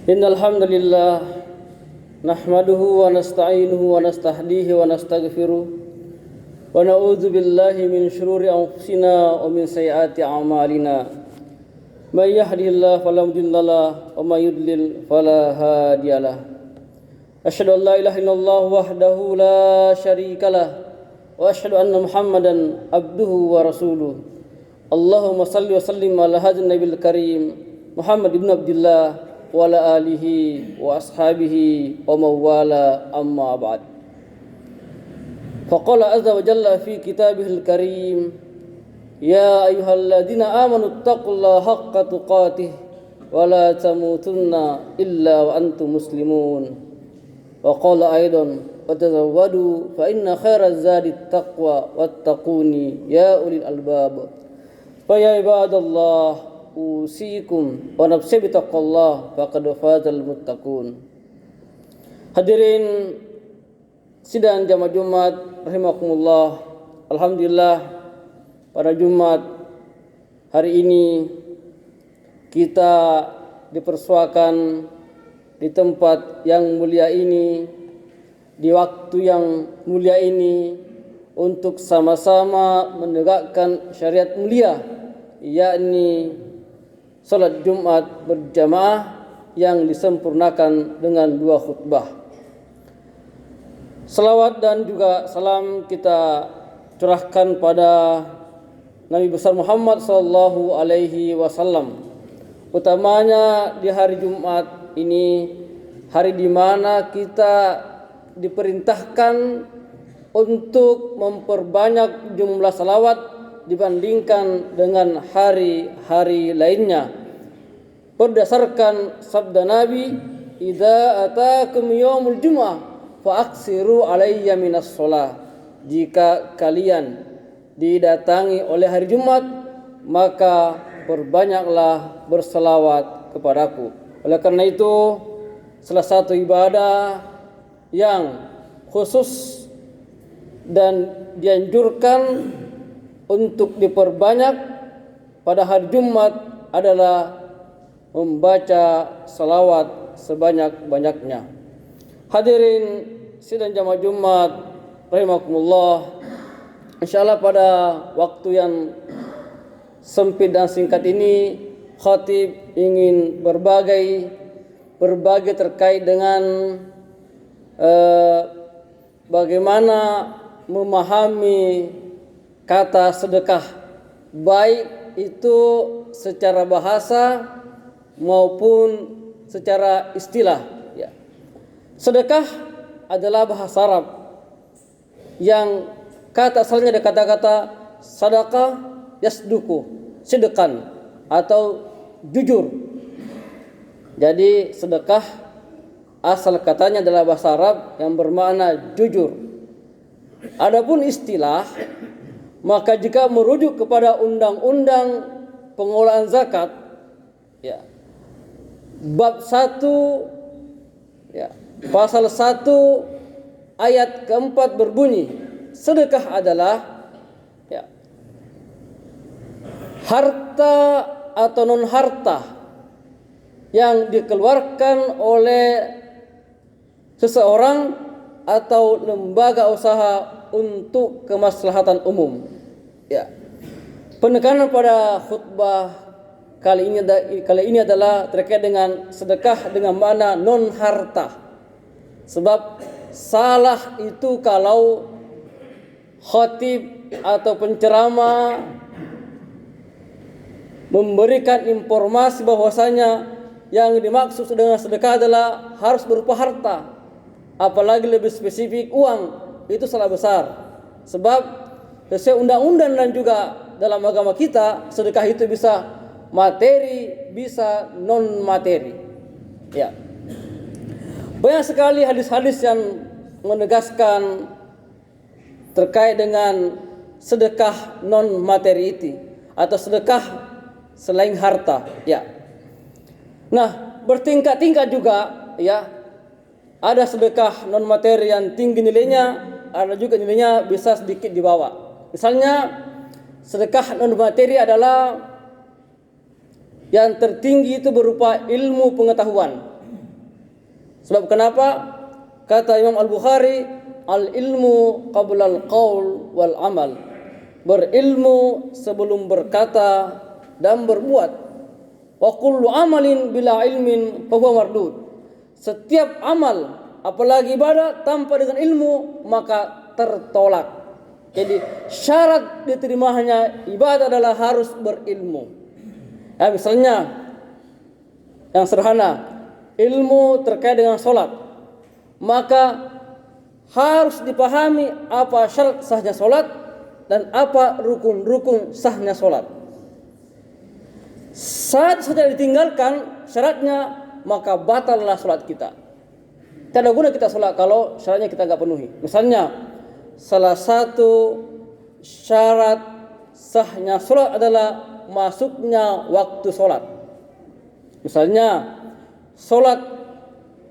Innal hamdalillah nahmaduhu wa nasta'inuhu wa nastahdihi wa nastaghfiruh wa na'udzu billahi min shururi anfusina wa min sayyiati a'malina. May yahdihillahu fala mudhillalah wa may yudlil fala hadiyalah. Asyhadu an la ilaha illallah wahdahu la syarikalah wa asyhadu anna Muhammadan abduhu wa rasuluh. Allahumma salli wa sallim ala hadzal nabiyil karim Muhammad ibn Abdullah wa ala alihi wa ashabihi wa mawala amma ba'd. Faqala azza wa jalla fi kitabihil karim, ya ayyuhalladzina amanu taqullaha haqqa tuqatih wa la tamutunna illa wa antum muslimun. Wa qala aidan watazawwadu fa inna khairaz zadi taqwa wattaquni ya ulil albab. Fa ya ibadallah usikum wa nafsi bitaqallah faqad fazal muttaqun. Hadirin sidang jamaah Jumat rahimakumullah. Alhamdulillah pada Jumat hari ini kita dipersuakan di tempat yang mulia ini, di waktu yang mulia ini untuk sama-sama menegakkan syariat mulia, yakni salat Jumat berjamaah yang disempurnakan dengan 2 khutbah. Salawat dan juga salam kita curahkan pada Nabi besar Muhammad sallallahu alaihi wasallam. Utamanya di hari Jumat ini, hari di mana kita diperintahkan untuk memperbanyak jumlah salawat dibandingkan dengan hari-hari lainnya. Berdasarkan sabda Nabi, "Idza atakum yaumul jumu'ah fa aksiru alayya minas shalah." Jika kalian didatangi oleh hari Jumat, maka perbanyaklah berselawat kepadaku. Oleh karena itu, salah satu ibadah yang khusus dan dianjurkan untuk diperbanyak pada hari Jumat adalah membaca salawat sebanyak-banyaknya. Hadirin sidang jamaah Jumat rahimakumullah, insyaallah pada waktu yang sempit dan singkat ini, khatib ingin berbagi terkait dengan bagaimana memahami kata sedekah, baik itu secara bahasa maupun secara istilah. Ya. Sedekah adalah bahasa Arab yang kata asalnya ada kata-kata sadaqah yasduku, sedekah atau jujur. Jadi sedekah asal katanya adalah bahasa Arab yang bermakna jujur. Adapun istilah, maka jika merujuk kepada undang-undang pengelolaan zakat, ya, bab 1, ya, pasal 1 ayat keempat berbunyi, sedekah adalah, ya, harta atau non harta yang dikeluarkan oleh seseorang atau lembaga usaha untuk kemaslahatan umum. Ya. Penekanan pada khutbah kali ini adalah terkait dengan sedekah dengan makna non harta. Sebab salah itu kalau khatib atau penceramah memberikan informasi bahwasanya yang dimaksud dengan sedekah adalah harus berupa harta, apalagi lebih spesifik uang. Itu salah besar. Sebab sesuai undang-undang dan juga dalam agama kita, sedekah itu bisa materi, bisa non materi. Ya. Banyak sekali hadis-hadis yang menegaskan terkait dengan sedekah non materi itu atau sedekah selain harta. Ya. Nah, bertingkat-tingkat juga, ya. Ada sedekah non materi yang tinggi nilainya, ada juga nilainya bisa sedikit di bawah. Misalnya sedekah non materi adalah yang tertinggi itu berupa ilmu pengetahuan. Sebab kenapa? Kata Imam Al-Bukhari, al-ilmu qabla al-qaul wal amal. Berilmu sebelum berkata dan berbuat. Wa kullu amalin bila ilmin fahuwa mardud. Setiap amal, apalagi ibadah tanpa dengan ilmu, maka tertolak. Jadi syarat diterimanya ibadah adalah harus berilmu. Ya, misalnya yang sederhana, ilmu terkait dengan sholat, maka harus dipahami apa syarat sahnya sholat dan apa rukun-rukun sahnya sholat. Saat saja ditinggalkan syaratnya, maka batallah sholat kita. Tidak guna kita sholat kalau syaratnya kita tidak penuhi. Misalnya, salah satu syarat sahnya sholat adalah masuknya waktu sholat. Misalnya, sholat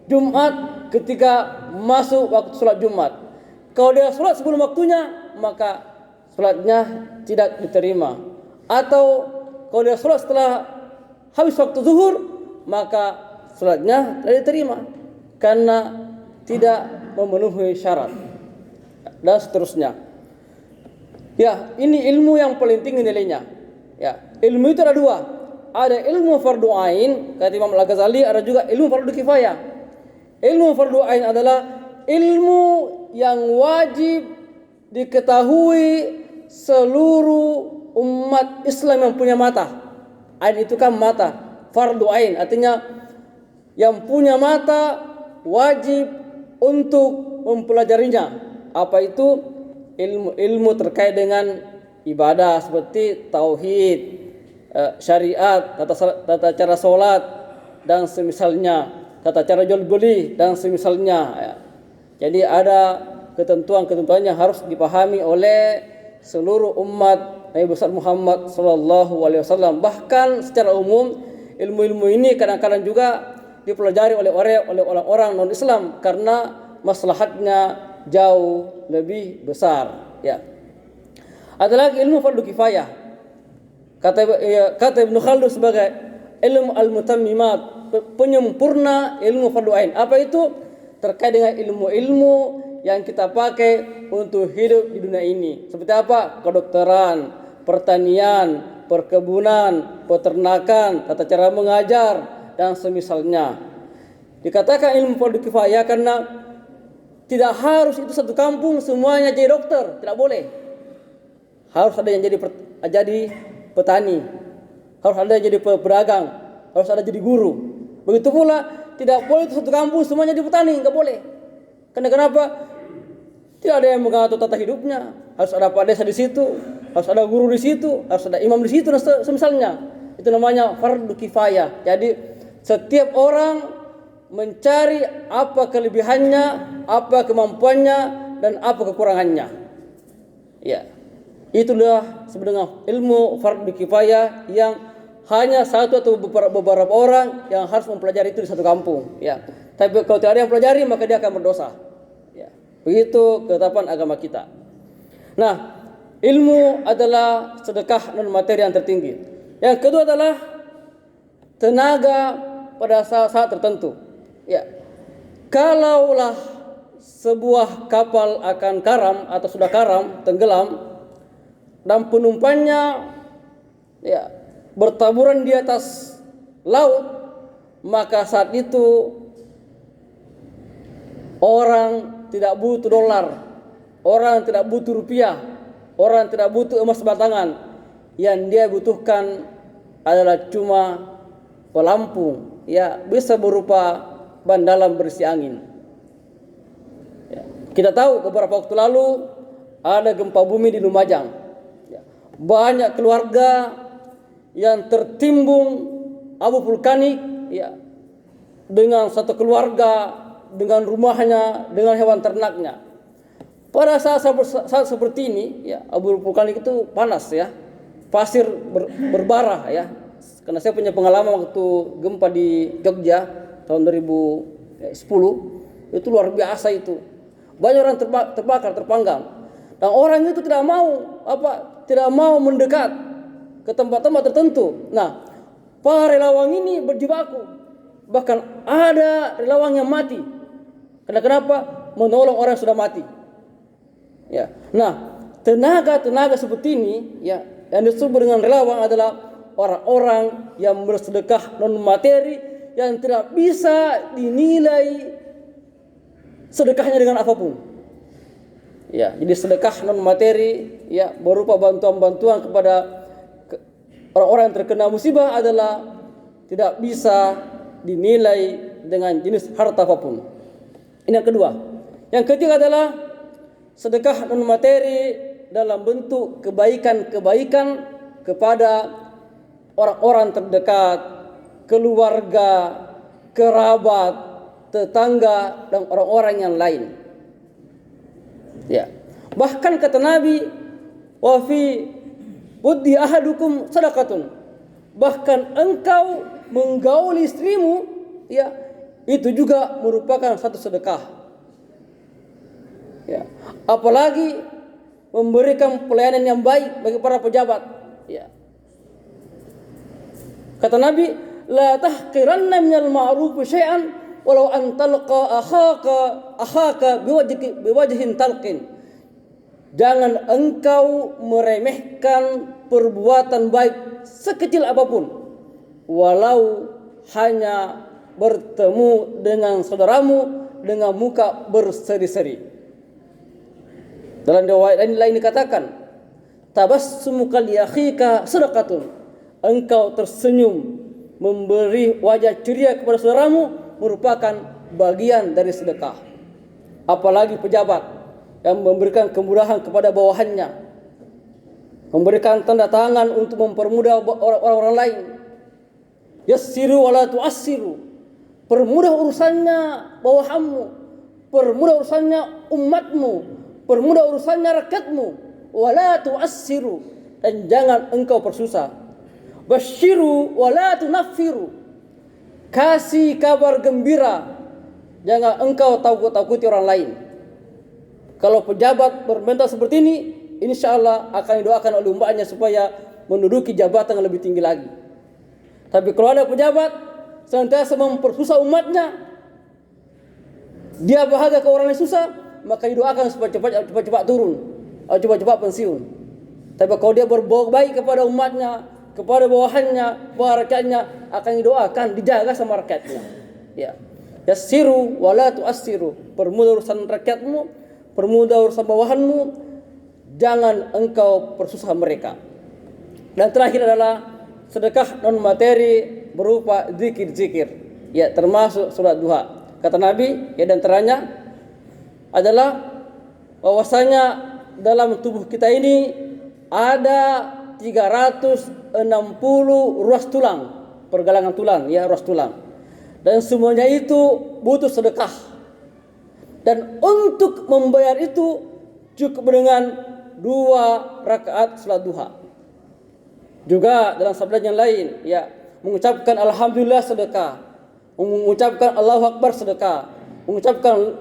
Jumat ketika masuk waktu sholat Jumat. Kalau dia sholat sebelum waktunya, maka sholatnya tidak diterima. Atau kalau dia sholat setelah habis waktu zuhur, maka sholatnya tidak diterima karena tidak memenuhi syarat, dan seterusnya. Ya, ini ilmu yang paling tinggi nilainya. Ya, ilmu itu ada dua. Ada ilmu fardu ain, kata Imam Al-Ghazali, ada juga ilmu fardu kifayah. Ilmu fardu ain adalah ilmu yang wajib diketahui seluruh umat Islam yang punya mata. Ain itu kan mata. Fardu ain artinya yang punya mata wajib untuk mempelajarinya. Apa itu? Ilmu terkait dengan ibadah seperti tauhid, syariat, tata cara solat dan semisalnya, tata cara jual beli dan semisalnya. Ya. Jadi ada ketentuan-ketentuan yang harus dipahami oleh seluruh umat Nabi besar Muhammad sallallahu alaihi wasallam. Bahkan secara umum ilmu-ilmu ini kadang-kadang juga dipelajari oleh orang-orang non-Islam karena maslahatnya jauh lebih besar. Ya. Ada lagi ilmu fardu kifayah. Kata Ibnu Khaldun sebagai ilmu al-mutammimat, penyempurna ilmu fardu ain. Apa itu? Terkait dengan ilmu-ilmu yang kita pakai untuk hidup di dunia ini. Seperti apa? Kedokteran, pertanian, perkebunan, peternakan, tata cara mengajar dan semisalnya. Dikatakan ilmu fardu kifayah karena tidak harus itu satu kampung semuanya jadi dokter, tidak boleh. Harus ada yang jadi petani, harus ada yang jadi pedagang, harus ada jadi guru. Begitu pula tidak boleh itu satu kampung semuanya jadi petani, enggak boleh. Karena kenapa? Tidak ada yang mengatur tata hidupnya. Harus ada pak desa di situ, harus ada guru di situ, harus ada imam di situ dan semisalnya. Itu namanya fardu kifayah. Jadi setiap orang mencari apa kelebihannya, apa kemampuannya, dan apa kekurangannya. Ya, itulah sebenarnya ilmu fardu kifayah yang hanya satu atau beberapa orang yang harus mempelajari itu di satu kampung. Ya, tapi kalau tidak ada yang pelajari maka dia akan berdosa. Ya, begitu ketetapan agama kita. Nah, ilmu adalah sedekah non materi yang tertinggi. Yang kedua adalah tenaga pada saat tertentu. Ya, kalaulah sebuah kapal akan karam atau sudah karam, tenggelam, dan penumpangnya ya bertaburan di atas laut, maka saat itu orang tidak butuh dolar, orang tidak butuh rupiah, orang tidak butuh emas batangan. Yang dia butuhkan adalah cuma pelampung, ya bisa berupa ban dalam berisi angin. Ya. Kita tahu beberapa waktu lalu ada gempa bumi di Lumajang. Ya. Banyak keluarga yang tertimbun abu vulkanik, ya, dengan satu keluarga, dengan rumahnya, dengan hewan ternaknya. Pada saat seperti ini, ya, abu vulkanik itu panas, ya, pasir berbarah, ya. Karena saya punya pengalaman waktu gempa di Jogja tahun 2010, itu luar biasa itu. Banyak orang terbakar, terpanggang. Dan orang itu tidak mau mendekat ke tempat-tempat tertentu. Nah, para relawan ini berjibaku. Bahkan ada relawan yang mati. Kenapa? Menolong orang yang sudah mati. Ya. Nah, tenaga-tenaga seperti ini ya, yang disebut dengan relawan adalah orang-orang yang bersedekah non materi yang tidak bisa dinilai sedekahnya dengan apapun. Ya, jadi sedekah non materi ya berupa bantuan-bantuan kepada orang-orang yang terkena musibah adalah tidak bisa dinilai dengan jenis harta apapun. Ini yang kedua. Yang ketiga adalah sedekah non materi dalam bentuk kebaikan-kebaikan kepada orang-orang terdekat, keluarga, kerabat, tetangga, dan orang-orang yang lain. Ya. Bahkan kata Nabi, wa fi buddi ahadukum sadaqatun. Bahkan engkau menggauli istrimu, ya, itu juga merupakan satu sedekah. Ya. Apalagi memberikan pelayanan yang baik bagi para pejabat. Ya. Kata Nabi, la tahqiranna minal ma'ruf syai'an walau an talqa akhaka biwajhin talqin. Jangan engkau meremehkan perbuatan baik sekecil apapun, walau hanya bertemu dengan saudaramu dengan muka berseri-seri. Dalam riwayat lain dikatakan, tabassumuka li akhika sadaqatun. Engkau tersenyum memberi wajah ceria kepada saudaramu merupakan bagian dari sedekah. Apalagi pejabat yang memberikan kemudahan kepada bawahannya, memberikan tanda tangan untuk mempermudah orang-orang lain. Yassiru wala tu'assiru. Permudah urusannya bawahanmu, permudah urusannya umatmu, permudah urusannya rakyatmu. Wala tu'assiru, dan jangan engkau persusah. Basyiru wala tunaffiru. Kasih kabar gembira, jangan engkau takut-takuti orang lain. Kalau pejabat bermental seperti ini, insyaallah akan didoakan oleh umatnya supaya menduduki jabatan yang lebih tinggi lagi. Tapi kalau ada pejabat senantiasa mempersusah umatnya, dia bahagia ke orang yang susah, maka didoakan supaya cepat-cepat turun, atau cepat-cepat pensiun. Tapi kalau dia berbuat baik kepada umatnya, kepada bawahannya, kepada rakyatnya, akan didoakan, dijaga sama rakyatnya. Ya. Yassiru wala tu'assiru. Permudah urusan rakyatmu, permudah urusan bawahanmu, jangan engkau persusah mereka. Dan terakhir adalah sedekah non materi berupa zikir-zikir. Ya, termasuk surat duha. Kata Nabi, ya, dan antaranya adalah bahwasanya dalam tubuh kita ini ada 360 ruas tulang, pergelangan tulang, ya, ruas tulang. Dan semuanya itu butuh sedekah. Dan untuk membayar itu cukup dengan 2 rakaat salat duha. Juga dalam sabda yang lain, ya, mengucapkan alhamdulillah sedekah, mengucapkan Allahu Akbar sedekah, mengucapkan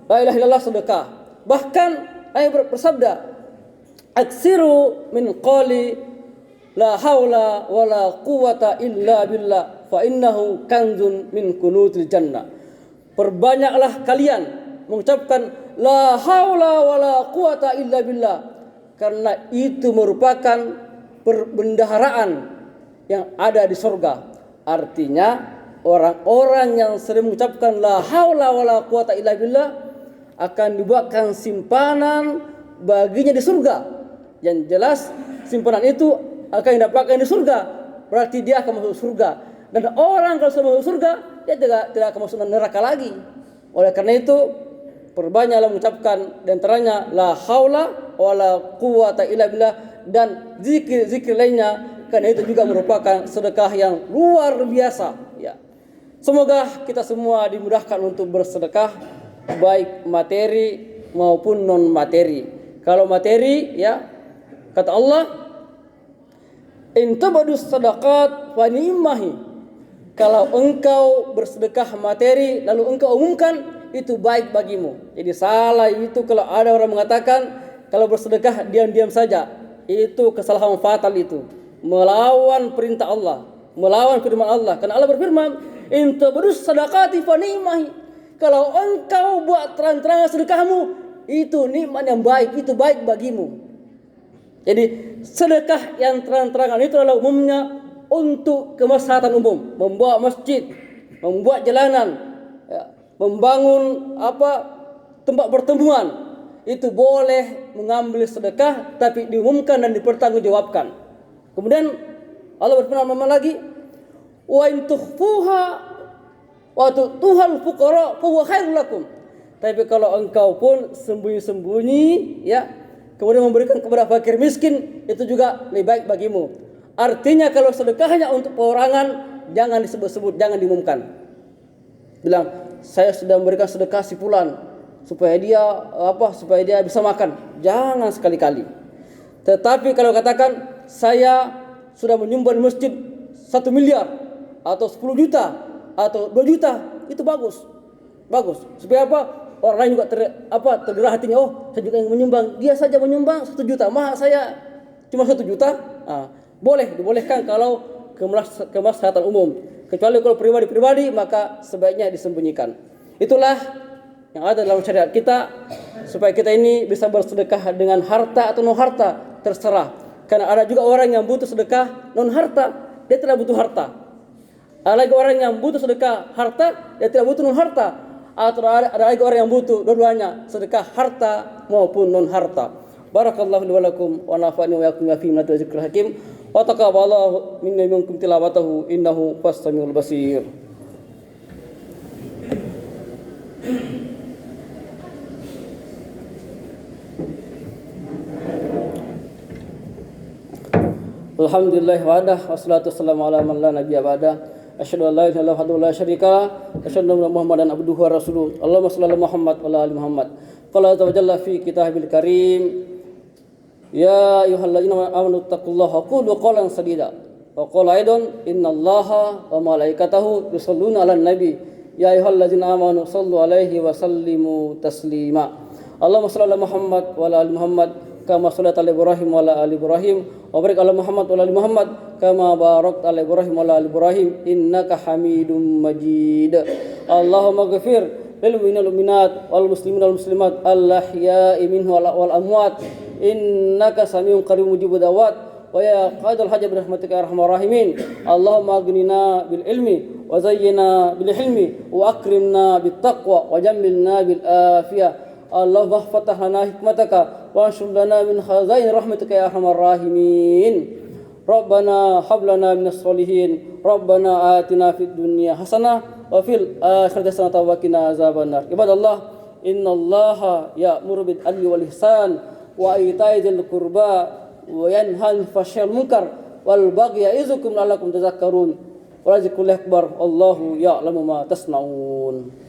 la ilaha illallah sedekah. Bahkan ayat bersabda, aksiru min qali la haula wala quwata illa billah fa innahu kanzun min kunutil jannah. Perbanyaklah kalian mengucapkan la haula wala quwata illa billah, karena itu merupakan perbendaharaan yang ada di surga. Artinya orang-orang yang sering mengucapkan la haula wala quwata illa billah akan dibuatkan simpanan baginya di surga. Yang jelas simpanan itu akan didapatkan di surga, berarti dia akan masuk surga. Dan orang kalau sudah masuk surga, dia tidak akan masuk neraka lagi. Oleh karena itu, perbanyaklah mengucapkan di antaranya la haula wala quwata illa billah dan zikir-zikir lainnya, karena itu juga merupakan sedekah yang luar biasa. Ya. Semoga kita semua dimudahkan untuk bersedekah, baik materi maupun non materi. Kalau materi, ya, kata Allah, in tabadus sadaqat wa ni'mahi. Kalau engkau bersedekah materi lalu engkau umumkan, itu baik bagimu. Jadi salah itu kalau ada orang mengatakan kalau bersedekah diam-diam saja. Itu kesalahan fatal itu. Melawan perintah Allah, melawan firman Allah. Karena Allah berfirman, In tubdus sadaqati fa ni'mahi. Kalau engkau buat terang-terangan sedekahmu, itu nikmat yang baik, itu baik bagimu. Jadi sedekah yang terang-terangan itu adalah umumnya untuk kemaslahatan umum, membuat masjid, membuat jalanan, ya, membangun tempat pertemuan. Itu boleh mengambil sedekah, tapi diumumkan dan dipertanggungjawabkan. Kemudian Allah berfirman lagi, wa in tukhfuha wa tu'tuhal fuqara fa huwa khairul lakum. Tapi kalau engkau pun sembunyi-sembunyi, ya, kemudian memberikan kepada fakir miskin, itu juga lebih baik bagimu. Artinya kalau sedekahnya untuk perorangan, jangan disebut-sebut, jangan diumumkan. Bilang, saya sudah memberikan sedekah si fulan supaya dia bisa makan. Jangan sekali-kali. Tetapi kalau katakan saya sudah menyumbang masjid 1 miliar atau 10 juta atau 2 juta, itu bagus. Bagus. Supaya orang lain juga tergerak hatinya. Oh, saya juga yang menyumbang. Dia saja menyumbang 1 juta. Masa saya cuma 1 juta? Dibolehkan kalau kemaslahatan umum. Kecuali kalau pribadi-pribadi, maka sebaiknya disembunyikan. Itulah yang ada dalam syariat kita, supaya kita ini bisa bersedekah dengan harta atau non harta, terserah. Karena ada juga orang yang butuh sedekah non harta, dia tidak butuh harta. Ada lagi orang yang butuh sedekah harta, dia tidak butuh non harta. Atau ada lagi orang yang butuh dua-duanya, sedekah harta maupun non harta. Barakallahu li wa lakum wa nafa'ani wa yakum fi ma tadhkirul hakim wa taqabbalallahu minna minkum tilawatahu innahu was-samiul basir. Alhamdulillah wa'adah wassalatu wassalamu ala man la nabiyya ba'da. Asyhadu an la ilaha illallah wahdahu la syarika lah, asyhadu anna Muhammadan abduhu wa rasuluh. Allahumma shalli ala Muhammad wa ala ali Muhammad. Qala azza wa jalla fi kitabil karim, ya ayyuhalladzina amanu taqullaha wa qulu qawlan sadida. Wa qala aidan innallaha wa malaikatahu yusholluna 'alan nabi. Ya ayyuhalladzina amanu shallu 'alaihi wa sallimu taslima. Allahumma shalli ala Muhammad wa ala ali Muhammad kama shallaita ala Ibrahim wa ala ali Ibrahim wa barik ala Muhammad wa ala ali Muhammad kama barakta ala Ibrahim wa ala ali Ibrahim innaka Hamidum Majid. Allahumma ighfir lil mu'minina wal mu'minat wal muslimina wal muslimat al-ahya'i minhum wal amwat innaka samiun qaribun mujibud da'wat wa ya qadil hajat bi rahmatika ya arhamar rahimin. Allahumma aghnina bil ilmi wa zayyina bil hilmi wa akrimna bit taqwa wa jammilna bil afiyah. Allahumma ftah lana hikmataka wa anshur lana min khazain rahmatika ya arhamar rahimin. Rabbana hab lana minas solihin. Rabbana atina fid dunya hasanah wa fil akhirati hasanah wa qina azabannar. Ibadallah, innallaha ya'muru bil adli wal ihsan wa ita'i dzil qurba wa yanha 'anil fahsya'i wal munkar wal baghi ya'izukum la'allakum tadhakkarun. Wa la zikrullahi akbar. Allahu ya'lamu ma tasna'un.